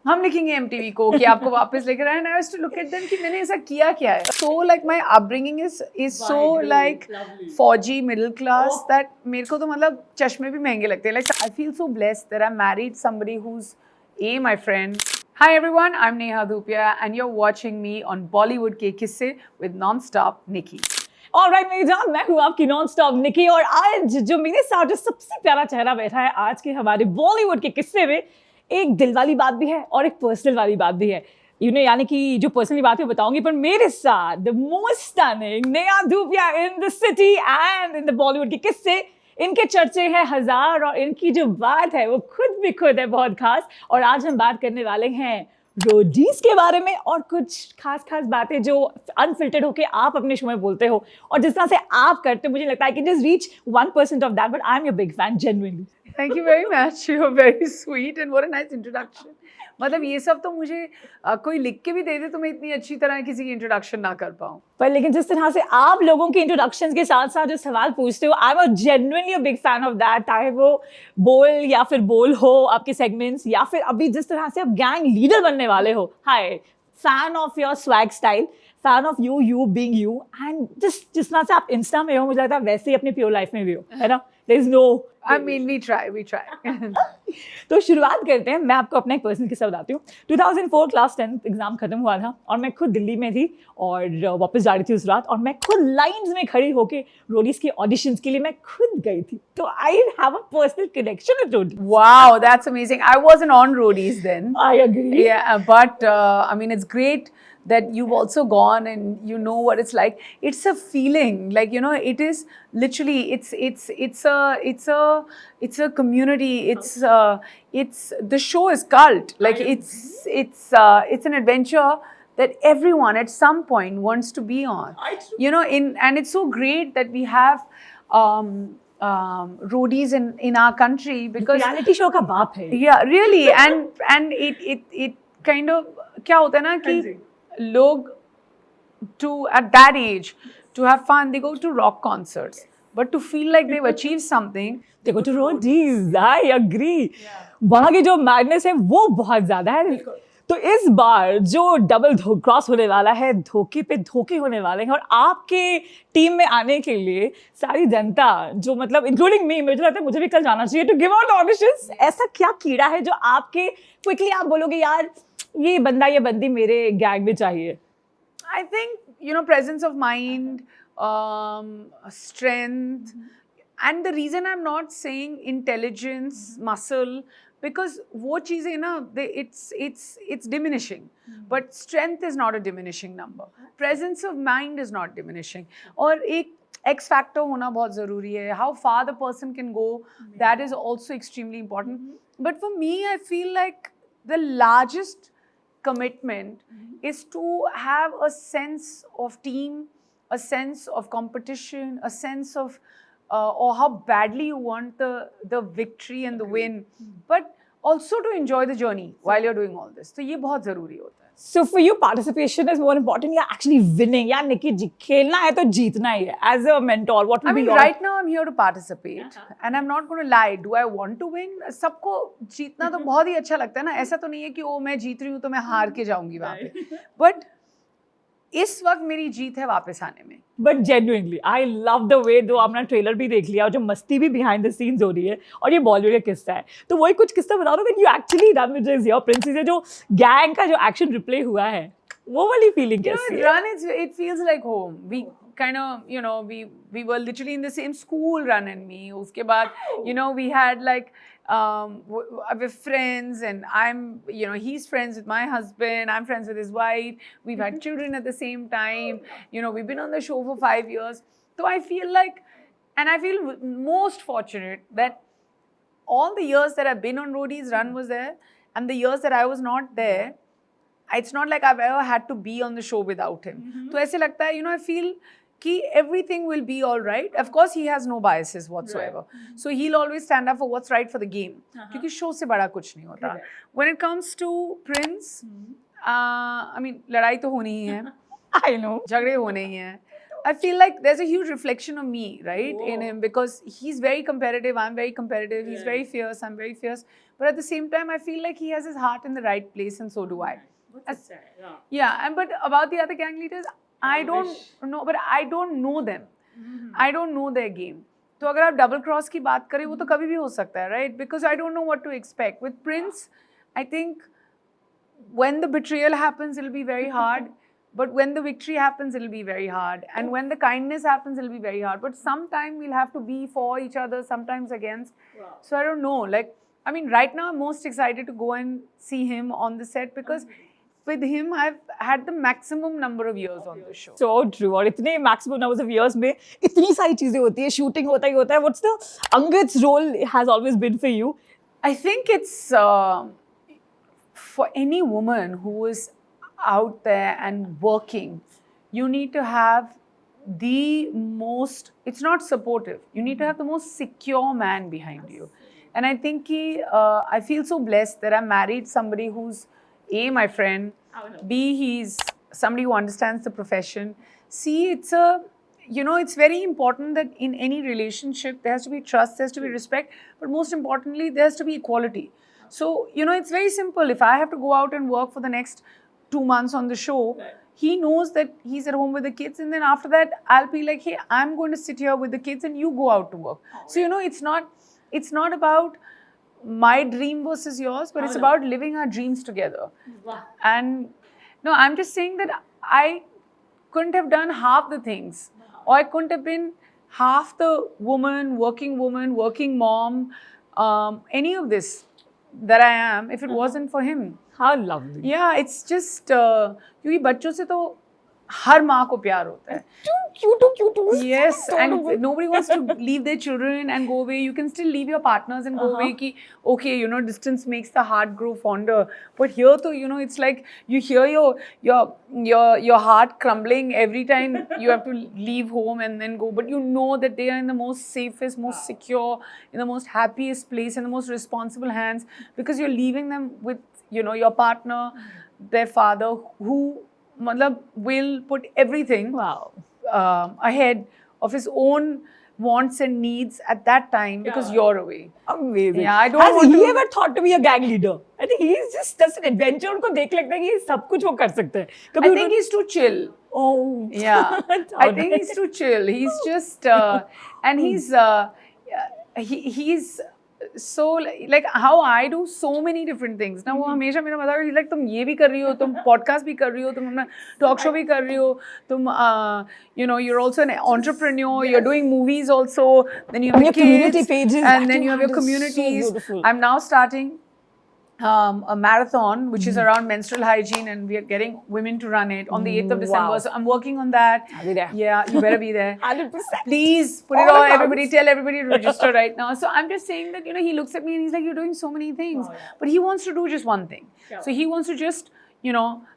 हम लिखेंगे MTV को कि आपको वापस लेकर आए, and I used to look at them कि मैंने ऐसा किया क्या है. So like my upbringing is so like फौजी middle class that मेरे को तो मतलब चश्मे भी महंगे लगते हैं. Like I feel so blessed that I married somebody who's my friend. Hi everyone, I'm Neha Dhupia and you're watching me on Bollywood के Kisse with nonstop Niki. Alright मेरी जान, मैं हूँ आपकी नॉनस्टॉप निकी और आज जो मेरे साथ जो सबसे प्यारा चेहरा बैठा है आज के हमारे बॉलीवुड के किस्से में, एक दिल वाली बात भी है और एक पर्सनल वाली बात भी है. यानी कि जो पर्सनली बात मैं बताऊंगी, पर मेरे साथ the most stunning Neha Dhupia in the city and in the Bollywood के किस्से. इनके चर्चे हैं हजार और इनकी जो बात है वो खुद है बहुत खास. और आज हम बात करने वाले हैं रोडीज के बारे में और कुछ खास बातें जो अनफिल्टर्ड होके आप अपने शो में बोलते हो और जिस तरह से आप करते हो, मुझे लगता है कि just reach 1% of that, but I am your big fan genuinely. Thank you very much. You're very sweet and what a nice introduction. मतलब ये सब तो मुझे कोई लिख के भी दे दे तो मैं इतनी अच्छी तरह किसी की इंट्रोडक्शन ना कर पाऊँ. पर लेकिन जिस तरह से आप लोगों के इंट्रोडक्शंस के साथ साथ जो सवाल पूछते हो, I am genuinely a big fan of that. चाहे वो बोल या फिर बोल हो आपके सेगमेंट्स, या फिर अभी जिस तरह से आप गैंग लीडर बनने वाले हो. Hi, fan of your swag style, fan of you being you, and जिस तरह से आप इंस्टा में हो, मुझे लगता है वैसे ही अपने प्योर लाइफ में भी हो, है ना. There is no, I mean, we try. तो शुरुआत करते हैं. मैं आपको अपना एक पर्सनल किस्सा बताती हूँ. 2004 क्लास 10 एग्जाम खत्म हुआ था और मैं खुद दिल्ली में थी और वापस जा रही थी उस रात, और मैं खुद लाइंस में खड़ी होके रोडीज के ऑडिशंस के लिए मैं खुद गई थी. तो I have a personal connection with Roadies. Wow, that's amazing. I wasn't on Roadies then. I agree. Yeah, but I mean, it's great that you've also gone and you know what it's like. It's a feeling, like, you know, it is literally, it's a community. It's the show is cult. Like it's an adventure that everyone at some point wants to be on. You know, and it's so great that we have roadies in our country because reality show का बाप है. Yeah, really, and it kind of क्या होता है ना कि लोग at that age to have fun they go to rock concerts, but to feel like they've achieved something they go to roadies. I agree. वहाँ की जो मैडनेस है वो बहुत ज्यादा है. तो इस बार जो डबल क्रॉस होने वाला है, धोखे पे धोखे होने वाले हैं, और आपके टीम में आने के लिए सारी जनता, जो मतलब इंक्लूडिंग मी, मुझे लगता है मुझे भी कल जाना चाहिए टू गिव आउट ऑडिशंस. ऐसा क्या कीड़ा है जो आपके क्विकली आप बोलोगे यार ये बंदा ये बंदी मेरे गैंग में चाहिए? I think, you know, presence of mind, strength, and the reason I'm not saying intelligence, muscle, because वो चीज़ें ना, it's diminishing, but strength is not a diminishing number. Presence of mind is not diminishing. और एक X factor होना बहुत ज़रूरी है. How far the person can go, that is also extremely important. But for me, I feel like the largest commitment is to have a sense of team, a sense of competition, a sense of or how badly you want the victory and the win, but also to enjoy the journey while you're doing all this. तो ये बहुत ज़रूरी होता है. So for you, participation is more important. Yeah, actually winning. Yeah, Niki ji, खेलना है तो जीतना ही है. As a mentor, what will be your? Right now I'm here to participate, and I'm not going to lie. Do I want to win? सबको जीतना तो बहुत ही अच्छा लगता है ना. ऐसा तो नहीं है कि ओ मैं जीत रही हूँ तो मैं हार के जाऊँगी वहाँ पे. But इस वक्त मेरी जीत है वापस आने में. But genuinely, I love the way, दो आपने ट्रेलर भी देख लिया और जो मस्ती भी behind the scenes हो रही है, और ये बॉलीवुड का किस्सा है, तो वही कुछ किस्सा बताओ ना. When you actually Rannvijay and Prince से जो गैंग का जो एक्शन रिप्ले हुआ है, वो वाली फीलिंग कैसी है? Run, it feels like home. We kind of, you know, we were literally in the same school, Run and me. उसके बाद, you know, we had like we're friends, and I'm, you know, he's friends with my husband, I'm friends with his wife, we've had children at the same time, you know, we've been on the show for 5 years. So I feel like, and I feel most fortunate that all the years that I've been on Roadies, Run was there, and the years that I was not there, it's not like I've ever had to be on the show without him. तो ऐसे लगता है, you know, I feel कि everything will be all right. Of course, he has no biases whatsoever. Right. So he'll always stand up for what's right for the game. क्योंकि show से बड़ा कुछ नहीं होता. When it comes to Prince, I mean, लड़ाई तो होनी ही है. I know. झगड़े होने ही हैं. I feel like there's a huge reflection of me, right, in him, because he's very competitive, I'm very competitive, he's very fierce, I'm very fierce, but at the same time I feel like he has his heart in the right place, and so do I. Yeah, and but about the other gang leaders, I don't know, but I don't know them. I don't know their game. तो अगर आप double cross की बात करें, वो तो कभी भी हो सकता है, right? Because I don't know what to expect. With Prince, I think when the betrayal happens, it'll be very hard. But when the victory happens, it'll be very hard. And when the kindness happens, it'll be very hard. But sometimes we'll have to be for each other, sometimes against. So I don't know. Like, I mean, right now I'm most excited to go and see him on the set, because with him, I've had the maximum number of years on the show. So true. और इतने maximum numbers of years में इतनी सारी चीजें होती है, shooting होता ही होता है. What's the Angad's role has always been for you? I think it's for any woman who is out there and working, you need to have the most, it's not supportive, you need to have the most secure man behind you. And I think I feel so blessed that I married somebody who's A, my friend, B, he's somebody who understands the profession. C, it's it's very important that in any relationship there has to be trust, there has to be respect, but most importantly there has to be equality. So it's very simple. If I have to go out and work for the next 2 months on the show, he knows that he's at home with the kids, and then after that I'll be like, hey, I'm going to sit here with the kids and you go out to work. So it's not about my dream versus yours, but it's about living our dreams together. And no, I'm just saying that I couldn't have done half the things, or I couldn't have been half the woman, working mom, any of this that I am if it wasn't for him. How lovely. Yeah, it's just क्योंकि बच्चों से तो हर माँ को प्यार होता है. Too cute. Yes, and nobody wants to leave their children and go away. You can still leave your partners and go away. Ki, okay, distance makes the heart grow fonder. But here, though, it's like you hear your heart crumbling every time you have to leave home and then go. But you know that they are in the most safest, most secure, in the most happiest place, in the most responsible hands, because you're leaving them with your partner, their father, who will put everything ahead of his own wants and needs at that time, because you're away. Amazing. Yeah, I don't Has want he to... ever thought to be a gang leader? I think he's just an adventure. उनको देख लगता है कि ये सब कुछ वो कर सकते हैं. I think he's too chill. Oh. Yeah. I think he's too chill. He's just... and he's so like how I do so many different things. Now, वो हमेशा मेरा मतलब he's like, तुम ये भी कर रही हो, तुम podcast भी कर रही हो, तुम अपना talk show भी कर रही हो, तुम you're also an entrepreneur, you're doing movies also, then you have your community pages, and then you have your communities. So I'm now starting a marathon which is around menstrual hygiene, and we are getting women to run it on the 8th of December. So I'm working on that. I'll be there. Yeah, you better be there. 100%. Please put it on everybody. Tell everybody to register right now. So I'm just saying that he looks at me and he's like, you're doing so many things, but he wants to do just one thing. So he wants to just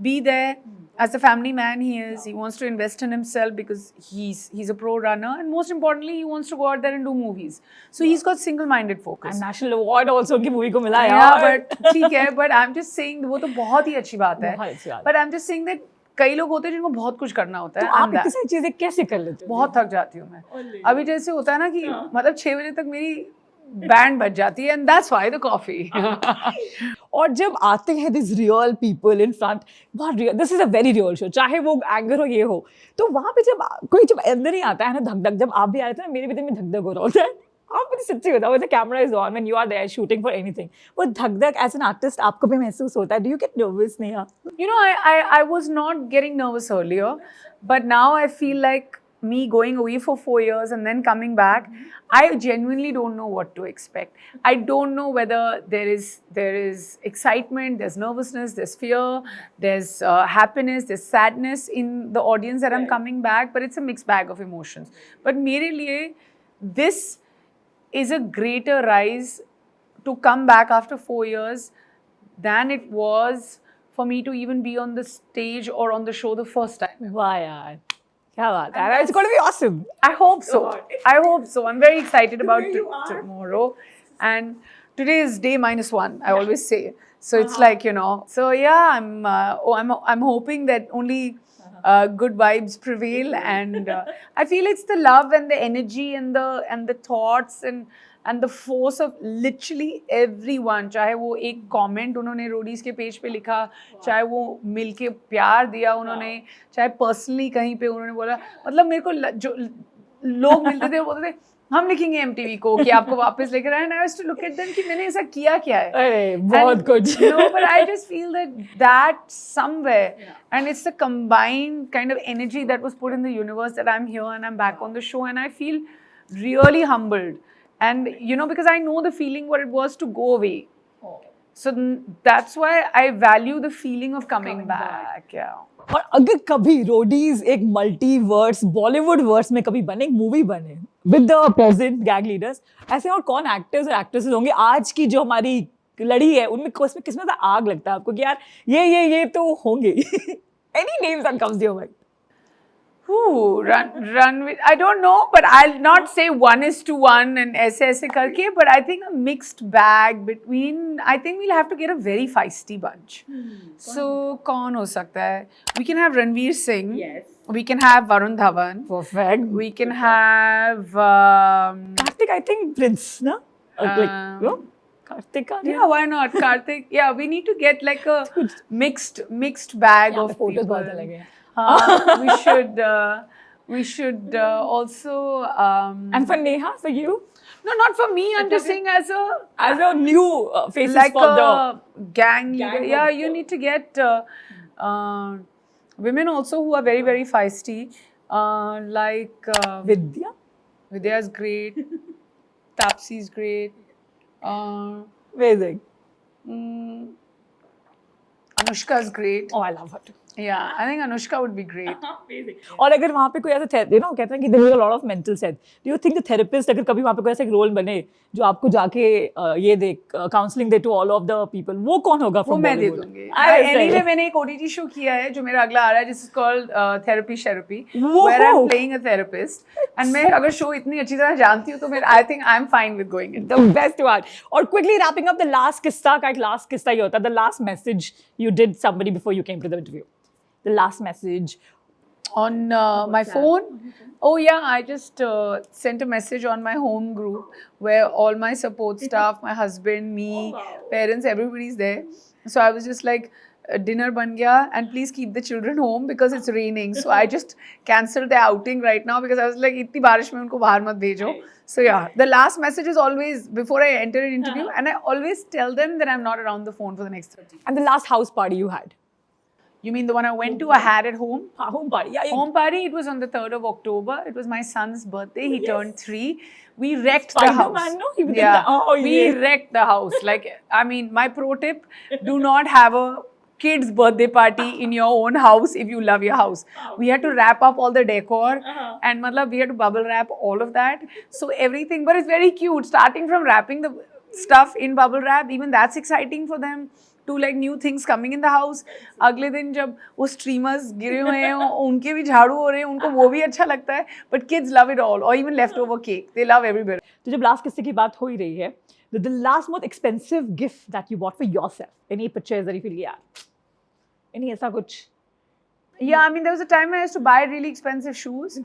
be there as the family man he is. He wants to invest in himself because he's a pro runner, and most importantly, he wants to go out there and do movies. So he's got single-minded focus. And national award also उनकी movie को मिला है. Yeah, but ठीक है. But I'm just saying वो तो बहुत ही अच्छी बात है. बहुत अच्छी बात. But I'm just saying that कई लोग होते हैं जिनको बहुत कुछ करना होता है. तो आप इतनी सारी चीजें कैसे कर लेते हो? बहुत थक जाती हूँ मैं. अभी जैसे होता है ना कि मतलब 6 बजे तक मेरी बैंड बज जाती है, and that's why the coffee. और जब आते हैं these real people in front, बहुत real, this is a very real show, चाहे वो एंगर हो ये हो, तो वहाँ पे जब अंदर ही आता है ना धक धक, जब आप भी आ रहे थे ना मेरे भी दिल में धक धक हो रहा होता है. आप मुझे सच्ची बताओ, when the camera is on, when you are there shooting for anything, वो धक धक as an artist आपको भी महसूस होता है? Do you get nervous, Neha? I was not getting nervous earlier, but now I feel like me going away for 4 years and then coming back, I genuinely don't know what to expect. I don't know whether there is excitement, there's nervousness, there's fear, there's happiness, there's sadness in the audience that I'm coming back, but it's a mixed bag of emotions. But mere liye, this is a greater rise to come back after 4 years than it was for me to even be on the stage or on the show the first time. Wow, yaar. क्या बात है. It's going to be awesome. I hope so. I hope so. I'm very excited about tomorrow. And today is day -1, I always say. So it's like, so yeah, I'm hoping that only good vibes prevail, and I feel it's the love and the energy and the thoughts and the force of literally everyone. चाहे वो एक comment उन्होंने Roadies के page पे लिखा, चाहे वो मिलके प्यार दिया उन्होंने, चाहे पर्सनली कहीं पे उन्होंने बोला, मतलब मेरे को जो लोग मिलते थे वो बोलते थे हम लिखेंगे एमटीवी को कि आपको वापस लेकर आए, and I used to look at them कि मैंने ऐसा किया क्या है. अरे बहुत कुछ. No, but I just feel that somewhere, and it's the combined kind of energy that was put in the universe that I'm here and I'm back on the show, and I feel really humbled, and because I know the feeling what it was to go away. So that's why I value the feeling of coming back. Yeah. और अगर कभी Roadies एक multiverse Bollywood verse में कभी बने, एक movie बने with the present gang leaders, ऐसे और कौन एक्टर्स और एक्ट्रेसेस होंगे आज की जो हमारी लड़ी है उनमें किसमें से आग लगता है आपको कि यार ये तो होंगे? Any names that comes to your mind? Rannvijay, I don't know, but I'll not say 1:1 and ऐसे करके, but I think a mixed bag between, I think we'll have to get a very feisty bunch. So कौन हो सकता है? We can have Rannveer Singh. Yes. We can have Varun Dhawan. Perfect. We can have Karthik, I think Prince, no? Karthik. Yeah, why not? Karthik. Yeah, we need to get like a mixed bag of photos people. बहुत अलग है. We should also and for Neha, for you? No, not for me. I'm just saying as a new faces like for the gang leader. Yeah, you need to get women also who are very, very feisty, like Vidya. Vidya is great. Tapsi is great. Amazing. Anushka is great. Oh, I love her too. Yeah, I think Anushka would be great. और अगर वहाँ पे कोई ऐसा कहते हैं कि there is a lot of mental set. Do you think the therapist अगर कभी वहाँ पे कोई ऐसा एक रोल बने जो आपको जाके ये दे काउंसलिंग दे to all of the people, वो कौन होगा? वो मैं दे दूंगी. Anyway, मैंने एक OTT शो किया है जो मेरा अगला आ रहा है, जिस called therapy where I'm playing a therapist, and मैं अगर शो इतनी अच्छी तरह जानती हूँ तो मैं I think I'm fine with going in. The best one. और quickly wrapping up, the last किस्सा का एक last किस्सा ये होता है, the last message you did somebody before you came to the interview. The last message on my phone. Oh yeah, I just sent a message on my home group where all my support staff, my husband, me, parents, everybody's there. So I was just like, dinner ban gaya and please keep the children home because it's raining. So I just cancelled the outing right now because I was like, itni barish mein unko bahar mat bhejo. So yeah, the last message is always before I enter an interview, and I always tell them that I'm not around the phone for the next 30. And the last house party you had? You mean the one I went to? I had at home. Home party. Yeah. Home party. It was on the 3rd of October. It was my son's birthday. He turned 3. We wrecked the house. No? He yeah. We wrecked the house. Like, I mean, my pro tip: do not have a kid's birthday party in your own house if you love your house. We had to wrap up all the decor, and matlab, we had to bubble wrap all of that. So everything, but it's very cute. Starting from wrapping the stuff in bubble wrap, even that's exciting for them. To like new things coming in the house. अगले दिन जब वो streamers गिरे हुए हैं, उनके भी झाड़ू हो रहे हैं, उनको वो भी अच्छा लगता है. But kids love it all, or even leftover cake. They love every bit. तो जब last किस्से की बात हो ही रही है, the last most expensive gift that you bought for yourself, any purchase that you feel यार, any ऐसा कुछ? Yeah, I mean, there was a time I used to buy really expensive shoes.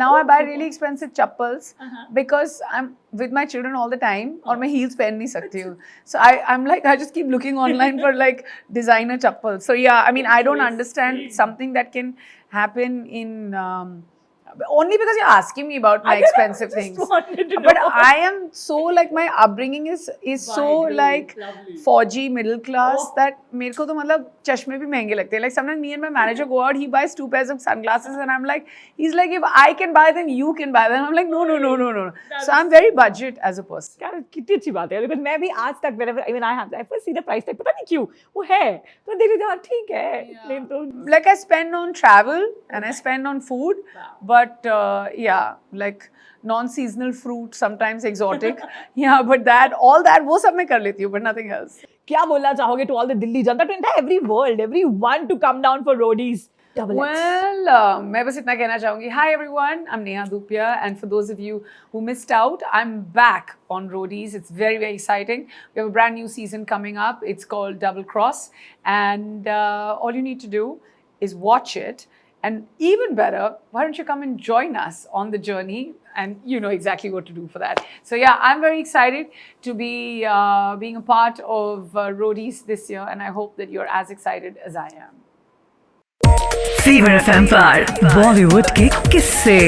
Now I buy really expensive chappals because I'm with my children all the time, और मैं heels पहन नहीं सकती हूँ. So I'm like, I just keep looking online for like designer chappals. So yeah, I mean, I don't understand something that can happen in only because you're asking me about my expensive things. But I am so like, my upbringing is so like fauji middle class that मेरे को तो मतलब चश्मे भी महंगे लगते हैं. Like sometimes me and my manager go out, he buys 2 pairs of sunglasses and I'm like, he's like, if I can buy them, you can buy them. I'm like, no. So I'm very budget as a person. यार कितनी अच्छी बात है, because मैं भी आज तक whenever even I have, I first see the price tag, पता नहीं क्यों वो है, तो देख रही हूँ ठीक है. तो like I spend on travel and I spend on food, but yeah, like non-seasonal fruit, sometimes exotic. Yeah, but all that वो सब मैं कर लेती हूँ, but nothing else. क्या बोलना चाहोगे to all the Delhi Janata, to entire every world, everyone to come down for Roadies? Well, मैं बस इतना कहना चाहूँगी. Hi everyone, I'm Neha Dhupia, and for those of you who missed out, I'm back on Roadies. It's very, very exciting. We have a brand new season coming up. It's called Double Cross, and all you need to do is watch it And even better, why don't you come and join us on the journey? And you know exactly what to do for that. So yeah, I'm very excited to be being a part of Roadies this year, and I hope that you're as excited as I am. Fever FM पर बॉलीवुड के किस्से